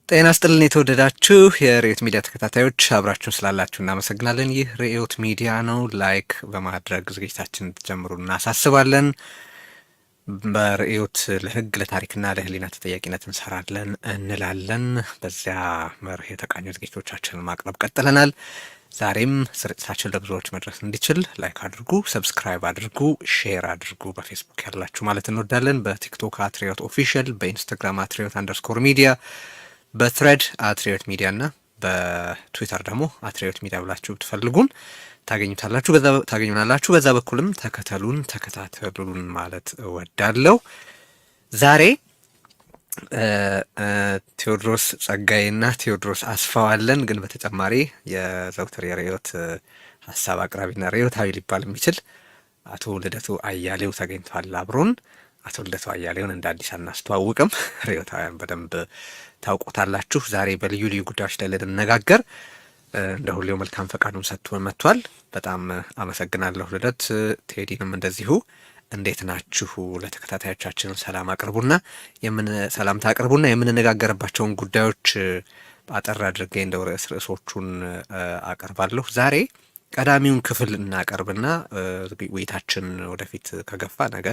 ጤና ይስጥልን የተወደዳችሁ የርዕዮት ሚዲያ ተከታታዮች አብራችሁን ስላላችሁ እናመሰግናለን። ይህ ርዕዮት ሚዲያ ነው። ላይክ በማድረግ ዝግጅታችን እንድትጀምሩ እናሳስባለን። በርዕዮት ለሕግ ለታሪክና ለሕሊና ተጠያቂነት እንሰራለን እንላለን። በዚያ መርህ የተቃኙ ዝግጅቶቻችንን ማቅረብ ቀጥለናል። ዛሬም ስርጭታችን ለብዙዎች መድረስ እንዲችል ላይክ አድርጉ፣ ሰብስክራይብ አድርጉ፣ ሼር አድርጉ። በፌስቡክ ያላችሁ ማለት እንወዳለን። በቲክቶክ @ርዕዮት ኦፊሻል፣ በኢንስታግራም @ርዕዮት_ሚዲያ፣ በትሬድ @ርዕዮት ሚዲያ እና በትዊተር ደግሞ @ርዕዮት ሚዲያ ብላችሁ ብትፈልጉን ታገኙናላችሁ። በዛ በኩልም ተከታተሉን ማለት እወዳለሁ። ዛሬ ቴዎድሮስ ጸጋዬና ቴዎድሮስ አስፋዋለን፣ ግን በተጨማሪ የዘውትር የርዕዮት ሀሳብ አቅራቢና ርዕዮታዊ ሊባል የሚችል አቶ ልደቱ አያሌው ተገኝቷል አብሮን። አቶ ልደቱ አያሌውን እንደ አዲስ አናስተዋውቅም፣ ርዕዮታውያን በደንብ ታውቁታላችሁ። ዛሬ በልዩ ልዩ ጉዳዮች ላይ ልንነጋገር እንደ ሁሌው መልካም ፈቃዱን ሰጥቶ መጥቷል። በጣም አመሰግናለሁ ልደት። ቴዲንም እንደዚሁ እንዴት ናችሁ? ለተከታታዮቻችን ሰላም አቅርቡና የምንነጋገርባቸውን ጉዳዮች አጠር አድርጌ እንደው ርዕሶቹን አቀርባለሁ። ዛሬ ቀዳሚውን ክፍል እናቀርብና ውይይታችን ወደፊት ከገፋ ነገ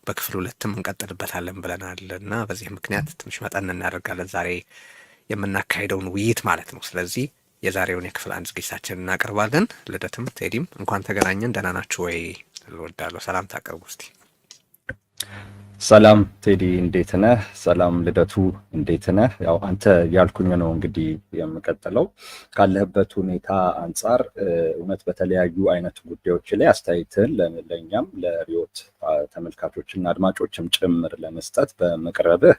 በክፍል 2 እንቀጥልበታለን ብለናል እና በዚህ ምክንያት ትንሽ መጠን እናደርጋለን ዛሬ የምናካሄደውን ውይይት ማለት ነው። ስለዚህ የዛሬውን የክፍል 1 ዝግጅታችን እናቀርባለን። ልደትም ቴዲም እንኳን ተገናኘን። ደህና ናችሁ ወይ? ልወዳለሁ። ሰላም ታቀርቡ እስቲ። ሰላም ቴዲ እንዴት ነህ? ሰላም ልደቱ እንዴት ነህ? ያው አንተ ያልኩኝ ነው እንግዲህ የምቀጥለው ካለህበት ሁኔታ አንጻር እውነት በተለያዩ አይነት ጉዳዮች ላይ አስተያየትህን ለእኛም ለርዕዮት ተመልካቾችና አድማጮችም ጭምር ለመስጠት በመቅረብህ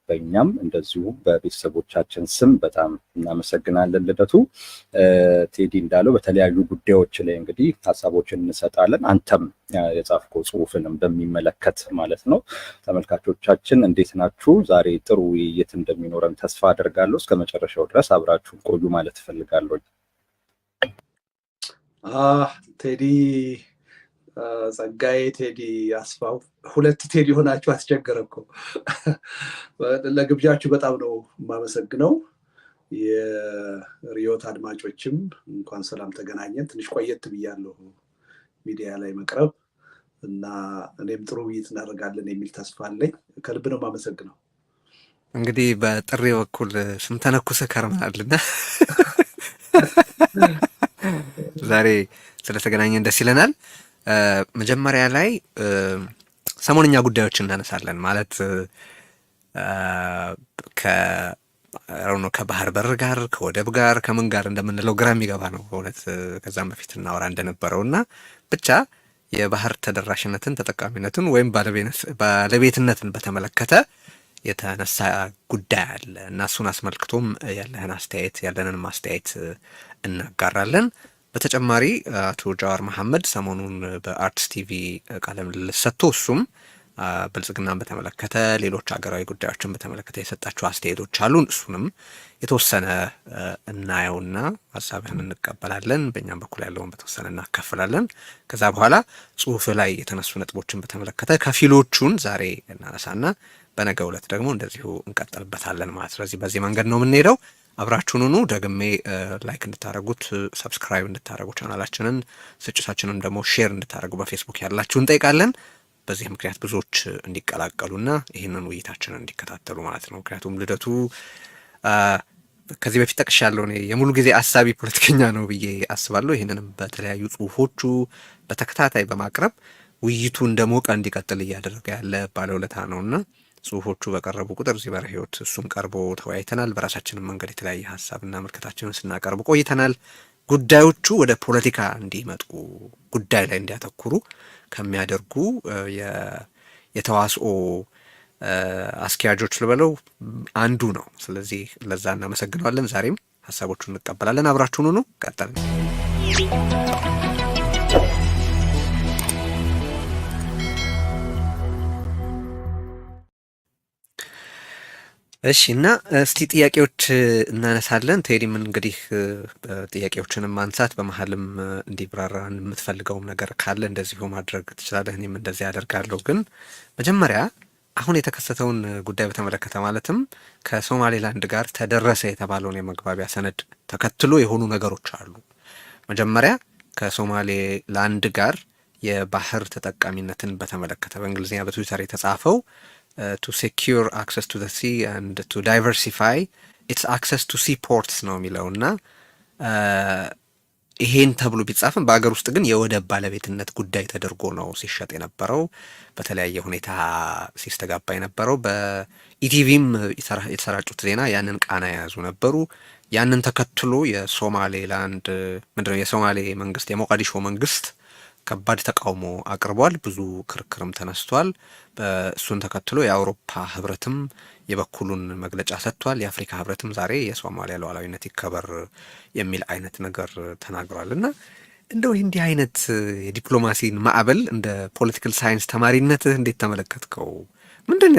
በእኛም እንደዚሁ በቤተሰቦቻችን ስም በጣም እናመሰግናለን ልደቱ። ቴዲ እንዳለው በተለያዩ ጉዳዮች ላይ እንግዲህ ሀሳቦችን እንሰጣለን። አንተም የጻፍከው ጽሁፍንም በሚመለከት ማለት ነው። ተመልካቾቻችን እንዴት ናችሁ? ዛሬ ጥሩ ውይይት እንደሚኖረን ተስፋ አደርጋለሁ። እስከ መጨረሻው ድረስ አብራችሁን ቆዩ ማለት እፈልጋለሁ። ቴዲ ጸጋዬ፣ ቴዲ አስፋው፣ ሁለት ቴዲ ሆናችሁ አስቸገረ እኮ። ለግብዣችሁ በጣም ነው የማመሰግነው። የርዕዮት አድማጮችም እንኳን ሰላም ተገናኘን። ትንሽ ቆየት ብያለሁ ሚዲያ ላይ መቅረብ እና እኔም ጥሩ ውይይት እናደርጋለን የሚል ተስፋ አለኝ። ከልብ ነው የማመሰግነው። እንግዲህ በጥሪ በኩል ስም ተነኩሰ ከርመናልና ዛሬ ስለተገናኘን ደስ ይለናል። መጀመሪያ ላይ ሰሞንኛ ጉዳዮችን እናነሳለን። ማለት ከባህር በር ጋር ከወደብ ጋር ከምን ጋር እንደምንለው ግራ የሚገባ ነው በእውነት። ከዛም በፊት እናወራ እንደነበረው እና ብቻ የባህር ተደራሽነትን ተጠቃሚነትን ወይም ባለቤትነትን በተመለከተ የተነሳ ጉዳይ አለ እና እሱን አስመልክቶም ያለንን ማስተያየት እናጋራለን። በተጨማሪ አቶ ጃዋር መሐመድ ሰሞኑን በአርትስ ቲቪ ቃለ ምልልስ ሰጥቶ እሱም ብልጽግናን በተመለከተ ሌሎች ሀገራዊ ጉዳዮችን በተመለከተ የሰጣቸው አስተያየቶች አሉን። እሱንም የተወሰነ እናየውና ሀሳብህን እንቀበላለን። በእኛም በኩል ያለውን በተወሰነ እናካፍላለን። ከዛ በኋላ ጽሁፍ ላይ የተነሱ ነጥቦችን በተመለከተ ከፊሎቹን ዛሬ እናነሳና በነገው ዕለት ደግሞ እንደዚሁ እንቀጥልበታለን ማለት። ስለዚህ በዚህ መንገድ ነው የምንሄደው። አብራችሁን ሁኑ። ደግሜ ላይክ እንድታደርጉት፣ ሰብስክራይብ እንድታደርጉ ቻናላችንን፣ ስርጭታችንን ደግሞ ሼር እንድታደርጉ በፌስቡክ ያላችሁ እንጠይቃለን። በዚህ ምክንያት ብዙዎች እንዲቀላቀሉና ይህንን ውይይታችንን እንዲከታተሉ ማለት ነው። ምክንያቱም ልደቱ ከዚህ በፊት ጠቅሻለሁ፣ እኔ የሙሉ ጊዜ አሳቢ ፖለቲከኛ ነው ብዬ አስባለሁ። ይህንንም በተለያዩ ጽሁፎቹ በተከታታይ በማቅረብ ውይይቱ እንደ ሞቀ እንዲቀጥል እያደረገ ያለ ባለውለታ ነውና ጽሁፎቹ በቀረቡ ቁጥር እዚህ በርዕዮት እሱም ቀርቦ ተወያይተናል። በራሳችንም መንገድ የተለያየ ሀሳብና ምልከታችንን ስናቀርቡ ቆይተናል። ጉዳዮቹ ወደ ፖለቲካ እንዲመጡ ጉዳይ ላይ እንዲያተኩሩ ከሚያደርጉ የተዋስኦ አስኪያጆች ልበለው አንዱ ነው። ስለዚህ ለዛ እናመሰግነዋለን። ዛሬም ሀሳቦቹን እንቀበላለን። አብራችሁን ሁኑ። ቀጥልን። እሺ እና እስቲ ጥያቄዎች እናነሳለን። ቴዲም እንግዲህ ጥያቄዎችንም ማንሳት በመሀልም እንዲብራራ የምትፈልገውም ነገር ካለ እንደዚሁ ማድረግ ትችላለህ። እኔም እንደዚህ ያደርጋለሁ። ግን መጀመሪያ አሁን የተከሰተውን ጉዳይ በተመለከተ ማለትም ከሶማሌላንድ ጋር ተደረሰ የተባለውን የመግባቢያ ሰነድ ተከትሎ የሆኑ ነገሮች አሉ። መጀመሪያ ከሶማሌላንድ ጋር የባህር ተጠቃሚነትን በተመለከተ በእንግሊዝኛ በትዊተር የተጻፈው to secure access to the sea and to diversify its access to seaports ነው የሚለውና ይሄን ተብሎ ቢጻፍም በአገር ውስጥ ግን የወደብ ባለቤትነት ጉዳይ ተደርጎ ነው ሲሸጥ የነበረው፣ በተለያየ ሁኔታ ሲስተጋባ የነበረው። በኢቲቪም የተሰራጩት ዜና ያንን ቃና የያዙ ነበሩ። ያንን ተከትሎ የሶማሌላንድ ምንድነው የሶማሌ መንግስት የሞቃዲሾ መንግስት ከባድ ተቃውሞ አቅርቧል። ብዙ ክርክርም ተነስቷል። እሱን ተከትሎ የአውሮፓ ህብረትም የበኩሉን መግለጫ ሰጥቷል። የአፍሪካ ህብረትም ዛሬ የሶማሊያ ሉዓላዊነት ይከበር የሚል አይነት ነገር ተናግሯል። እና እንደው እንዲህ አይነት የዲፕሎማሲን ማዕበል እንደ ፖለቲካል ሳይንስ ተማሪነትህ እንዴት ተመለከትከው? ምንድን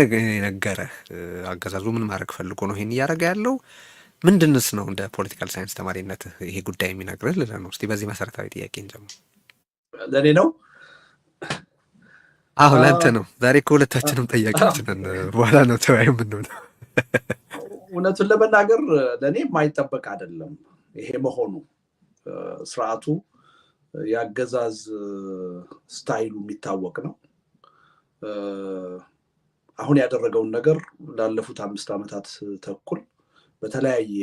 ነገረህ? አገዛዙ ምን ማድረግ ፈልጎ ነው ይሄን እያደረገ ያለው? ምንድንስ ነው እንደ ፖለቲካል ሳይንስ ተማሪነትህ ይሄ ጉዳይ የሚነግርህ ልለህ ነው። እስቲ በዚህ መሰረታዊ ጥያቄ እንጀምር። ለእኔ ነው? አዎ ለአንተ ነው። ዛሬ ከሁለታችንም ጠያቂዎች ነን። በኋላ ነው ተወያዩ የምንሆነው። እውነቱን ለመናገር ለእኔ የማይጠበቅ አይደለም ይሄ መሆኑ። ስርዓቱ የአገዛዝ ስታይሉ የሚታወቅ ነው። አሁን ያደረገውን ነገር ላለፉት 5 ዓመታት ተኩል በተለያየ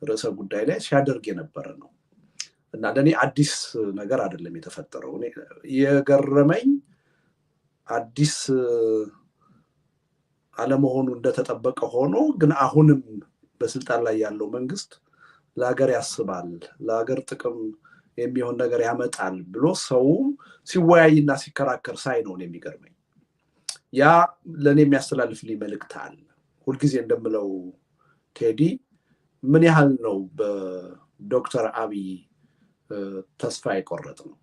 ርዕሰ ጉዳይ ላይ ሲያደርግ የነበረ ነው እና ለእኔ አዲስ ነገር አይደለም የተፈጠረው። እኔ የገረመኝ አዲስ አለመሆኑ እንደተጠበቀ ሆኖ ግን አሁንም በስልጣን ላይ ያለው መንግስት ለሀገር ያስባል፣ ለሀገር ጥቅም የሚሆን ነገር ያመጣል ብሎ ሰው ሲወያይና ሲከራከር ሳይ ነው የሚገርመኝ። ያ ለእኔ የሚያስተላልፍልኝ መልእክት አለ። ሁልጊዜ እንደምለው ቴዲ፣ ምን ያህል ነው በዶክተር አብይ ተስፋ የቆረጥ ነው?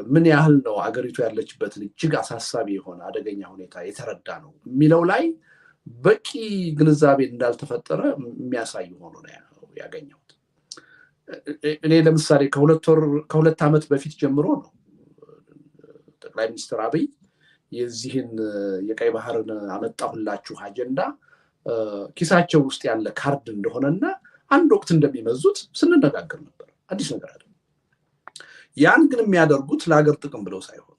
ምን ያህል ነው አገሪቱ ያለችበትን እጅግ አሳሳቢ የሆነ አደገኛ ሁኔታ የተረዳ ነው የሚለው ላይ በቂ ግንዛቤ እንዳልተፈጠረ የሚያሳይ ሆኖ ነው ያገኘሁት። እኔ ለምሳሌ ከሁለት ዓመት በፊት ጀምሮ ነው ጠቅላይ ሚኒስትር አብይ የዚህን የቀይ ባህርን አመጣሁላችሁ አጀንዳ ኪሳቸው ውስጥ ያለ ካርድ እንደሆነና አንድ ወቅት እንደሚመዙት ስንነጋገር ነበር። አዲስ ነገር አይደለም። ያን ግን የሚያደርጉት ለሀገር ጥቅም ብለው ሳይሆን፣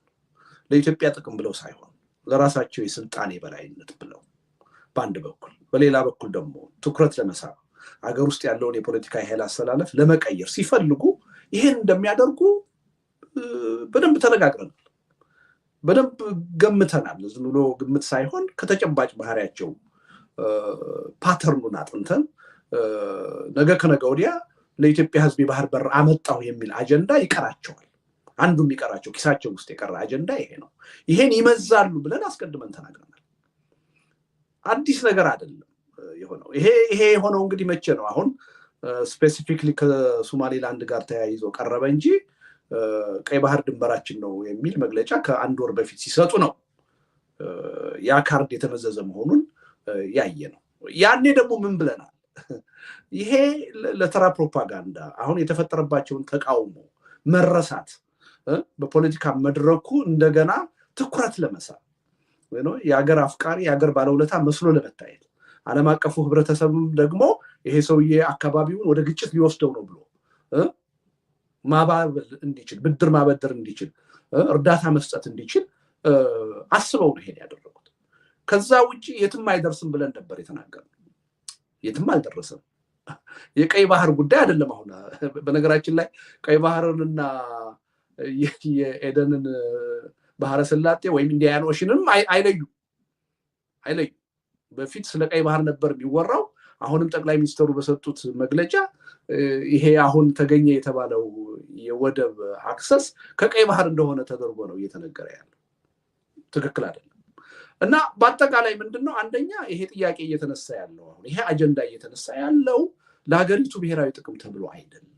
ለኢትዮጵያ ጥቅም ብለው ሳይሆን፣ ለራሳቸው የስልጣን የበላይነት ብለው በአንድ በኩል፣ በሌላ በኩል ደግሞ ትኩረት ለመሳብ ሀገር ውስጥ ያለውን የፖለቲካ ኃይል አሰላለፍ ለመቀየር ሲፈልጉ ይሄን እንደሚያደርጉ በደንብ ተነጋግረናል፣ በደንብ ገምተናል። ዝም ብሎ ግምት ሳይሆን ከተጨባጭ ባህሪያቸው ፓተርኑን አጥንተን ነገ ከነገ ወዲያ ለኢትዮጵያ ሕዝብ የባህር በር አመጣሁ የሚል አጀንዳ ይቀራቸዋል። አንዱ የሚቀራቸው ኪሳቸው ውስጥ የቀረ አጀንዳ ይሄ ነው። ይሄን ይመዛሉ ብለን አስቀድመን ተናግረናል። አዲስ ነገር አይደለም የሆነው። ይሄ የሆነው እንግዲህ መቼ ነው? አሁን ስፔሲፊክሊ ከሶማሌላንድ ጋር ተያይዞ ቀረበ እንጂ ቀይ ባህር ድንበራችን ነው የሚል መግለጫ ከ1 ወር በፊት ሲሰጡ ነው ያ ካርድ የተመዘዘ መሆኑን ያየ ነው። ያኔ ደግሞ ምን ብለናል? ይሄ ለተራ ፕሮፓጋንዳ አሁን የተፈጠረባቸውን ተቃውሞ መረሳት በፖለቲካ መድረኩ እንደገና ትኩረት ለመሳብ የሀገር አፍቃሪ የሀገር ባለውለታ መስሎ ለመታየት ዓለም አቀፉ ህብረተሰብም ደግሞ ይሄ ሰውዬ አካባቢውን ወደ ግጭት ሊወስደው ነው ብሎ ማባበል እንዲችል፣ ብድር ማበደር እንዲችል፣ እርዳታ መስጠት እንዲችል አስበው ነው ይሄን ያደረጉት። ከዛ ውጪ የትም አይደርስም ብለን ነበር የተናገርነው። የትም አልደረሰም። የቀይ ባህር ጉዳይ አይደለም። አሁን በነገራችን ላይ ቀይ ባህርንና የኤደንን ባህረ ሰላጤ ወይም ኢንዲያን ኦሽንም አይለዩ። በፊት ስለ ቀይ ባህር ነበር የሚወራው። አሁንም ጠቅላይ ሚኒስትሩ በሰጡት መግለጫ ይሄ አሁን ተገኘ የተባለው የወደብ አክሰስ ከቀይ ባህር እንደሆነ ተደርጎ ነው እየተነገረ ያለው። ትክክል አይደለም። እና በአጠቃላይ ምንድነው? አንደኛ ይሄ ጥያቄ እየተነሳ ያለው አሁን ይሄ አጀንዳ እየተነሳ ያለው ለሀገሪቱ ብሔራዊ ጥቅም ተብሎ አይደለም፣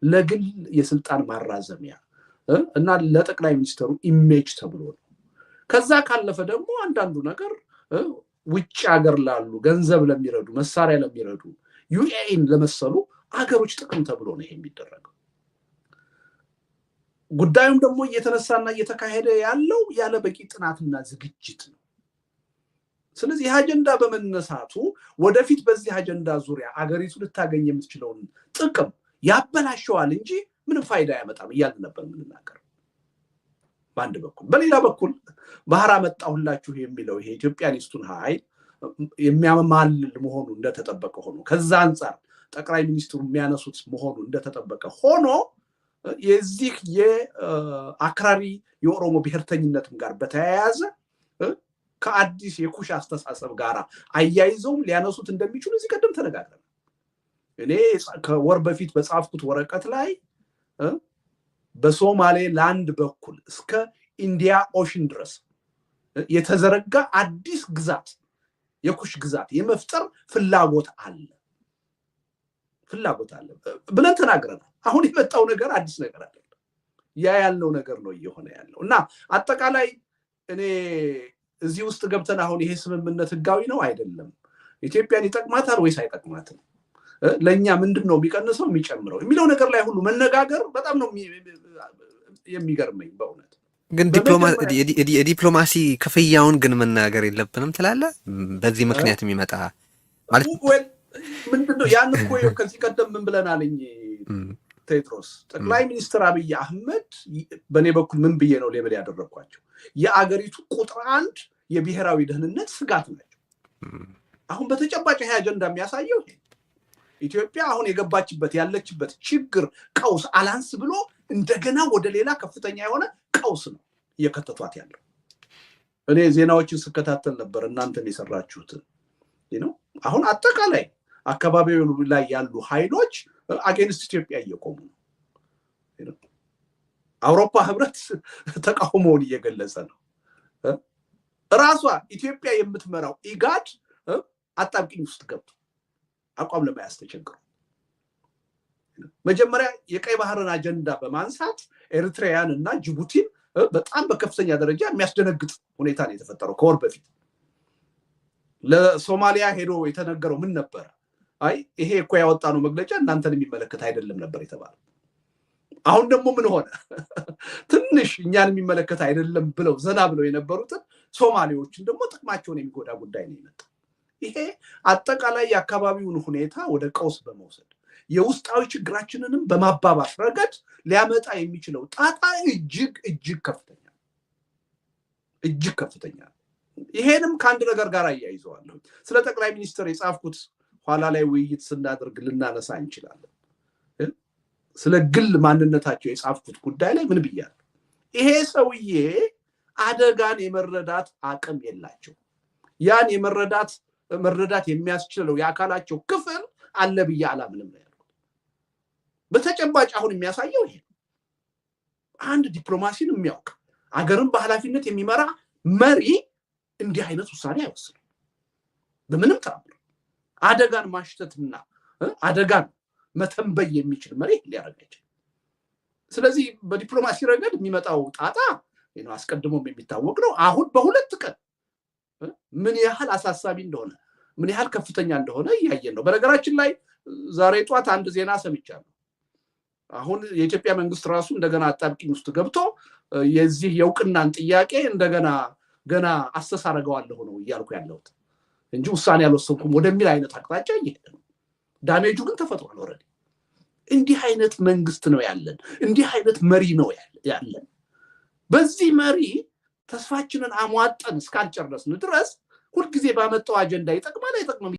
ለግል የስልጣን ማራዘሚያ እና ለጠቅላይ ሚኒስትሩ ኢሜጅ ተብሎ ነው። ከዛ ካለፈ ደግሞ አንዳንዱ ነገር ውጭ ሀገር ላሉ ገንዘብ ለሚረዱ መሳሪያ ለሚረዱ ዩኤኢን ለመሰሉ ሀገሮች ጥቅም ተብሎ ነው ይሄ የሚደረገው። ጉዳዩም ደግሞ እየተነሳና እየተካሄደ ያለው ያለ በቂ ጥናትና ዝግጅት ነው። ስለዚህ አጀንዳ በመነሳቱ ወደፊት በዚህ አጀንዳ ዙሪያ አገሪቱ ልታገኝ የምትችለውን ጥቅም ያበላሸዋል እንጂ ምንም ፋይዳ ያመጣም እያልን ነበር የምንናገረው በአንድ በኩል። በሌላ በኩል ባህር አመጣሁላችሁ የሚለው ይሄ ኢትዮጵያኒስቱን ኃይል የሚያማልል መሆኑ እንደተጠበቀ ሆኖ ከዛ አንፃር ጠቅላይ ሚኒስትሩ የሚያነሱት መሆኑ እንደተጠበቀ ሆኖ የዚህ የአክራሪ የኦሮሞ ብሔርተኝነትም ጋር በተያያዘ ከአዲስ የኩሽ አስተሳሰብ ጋር አያይዘውም ሊያነሱት እንደሚችሉ እዚህ ቀደም ተነጋግረናል። እኔ ከወር በፊት በጻፍኩት ወረቀት ላይ በሶማሌ ላንድ በኩል እስከ ኢንዲያ ኦሽን ድረስ የተዘረጋ አዲስ ግዛት የኩሽ ግዛት የመፍጠር ፍላጎት አለ ብለን ተናግረናል። አሁን የመጣው ነገር አዲስ ነገር አይደለም። ያ ያለው ነገር ነው እየሆነ ያለው እና አጠቃላይ እኔ እዚህ ውስጥ ገብተን አሁን ይሄ ስምምነት ህጋዊ ነው አይደለም፣ ኢትዮጵያን ይጠቅማታል ወይስ አይጠቅማትም፣ ለኛ ምንድነው የሚቀንሰው የሚጨምረው የሚለው ነገር ላይ ሁሉ መነጋገር በጣም ነው የሚገርመኝ በእውነት። ግን የዲፕሎማሲ ክፍያውን ግን መናገር የለብንም ትላለህ? በዚህ ምክንያት የሚመጣ ማለት ምንድነው? ያን እኮ ከዚህ ቀደም ምን ብለናልኝ ቴድሮስ፣ ጠቅላይ ሚኒስትር አብይ አህመድ በእኔ በኩል ምን ብዬ ነው ሌብል ያደረኳቸው? የአገሪቱ ቁጥር 1 የብሔራዊ ደህንነት ስጋት ናቸው። አሁን በተጨባጭ ይሄ አጀንዳ የሚያሳየው ኢትዮጵያ አሁን የገባችበት ያለችበት ችግር ቀውስ አላንስ ብሎ እንደገና ወደ ሌላ ከፍተኛ የሆነ ቀውስ ነው እየከተቷት ያለው። እኔ ዜናዎችን ስከታተል ነበር እናንተም የሰራችሁትን ነው። አሁን አጠቃላይ አካባቢው ላይ ያሉ ኃይሎች አጌንስት ኢትዮጵያ እየቆሙ ነው። አውሮፓ ህብረት ተቃውሞውን እየገለጸ ነው። ራሷ ኢትዮጵያ የምትመራው ኢጋድ አጣብቂኝ ውስጥ ገብቶ አቋም ለመያዝ ተቸግሮ መጀመሪያ የቀይ ባህርን አጀንዳ በማንሳት ኤርትራያን እና ጅቡቲን በጣም በከፍተኛ ደረጃ የሚያስደነግጥ ሁኔታ ነው የተፈጠረው። ከወር በፊት ለሶማሊያ ሄዶ የተነገረው ምን ነበር? አይ ይሄ እኮ ያወጣነው መግለጫ እናንተን የሚመለከት አይደለም ነበር የተባለው። አሁን ደግሞ ምን ሆነ? ትንሽ እኛን የሚመለከት አይደለም ብለው ዘና ብለው የነበሩትን ሶማሌዎችን ደግሞ ጥቅማቸውን የሚጎዳ ጉዳይ ነው የመጣው። ይሄ አጠቃላይ የአካባቢውን ሁኔታ ወደ ቀውስ በመውሰድ የውስጣዊ ችግራችንንም በማባባስ ረገድ ሊያመጣ የሚችለው ጣጣ እጅግ ከፍተኛ። ይሄንም ከአንድ ነገር ጋር አያይዘዋለሁ። ስለ ጠቅላይ ሚኒስትር የጻፍኩት ኋላ ላይ ውይይት ስናደርግ ልናነሳ እንችላለን። ስለ ግል ማንነታቸው የጻፍኩት ጉዳይ ላይ ምን ብያለሁ? ይሄ ሰውዬ አደጋን የመረዳት አቅም የላቸው። ያን መረዳት የሚያስችለው የአካላቸው ክፍል አለ ብዬ አላምንም ነው ያልኩት። በተጨባጭ አሁን የሚያሳየው ይሄ አንድ ዲፕሎማሲን የሚያውቅ አገርን በኃላፊነት የሚመራ መሪ እንዲህ አይነት ውሳኔ አይወስንም በምንም ተአምር። አደጋን ማሽተትና አደጋን መተንበይ የሚችል መሪ ሊያደርግ አይችልም። ስለዚህ በዲፕሎማሲ ረገድ የሚመጣው ጣጣ አስቀድሞም የሚታወቅ ነው። አሁን በሁለት ቀን ምን ያህል አሳሳቢ እንደሆነ ምን ያህል ከፍተኛ እንደሆነ እያየን ነው። በነገራችን ላይ ዛሬ ጧት አንድ ዜና ሰምቻለሁ። አሁን የኢትዮጵያ መንግስት ራሱ እንደገና አጣብቂኝ ውስጥ ገብቶ የዚህ የእውቅናን ጥያቄ እንደገና ገና አስተሳረገዋለሁ ነው እያልኩ ያለሁት እንጂ ውሳኔ ያልወሰንኩም ወደሚል አይነት አቅጣጫ እየሄደ ነው። ዳሜጁ ግን ተፈጥሯል ኦልሬዲ። እንዲህ አይነት መንግስት ነው ያለን፣ እንዲህ አይነት መሪ ነው ያለን። በዚህ መሪ ተስፋችንን አሟጠን እስካልጨረስን ድረስ ሁልጊዜ ባመጣው አጀንዳ ይጠቅማል አይጠቅምም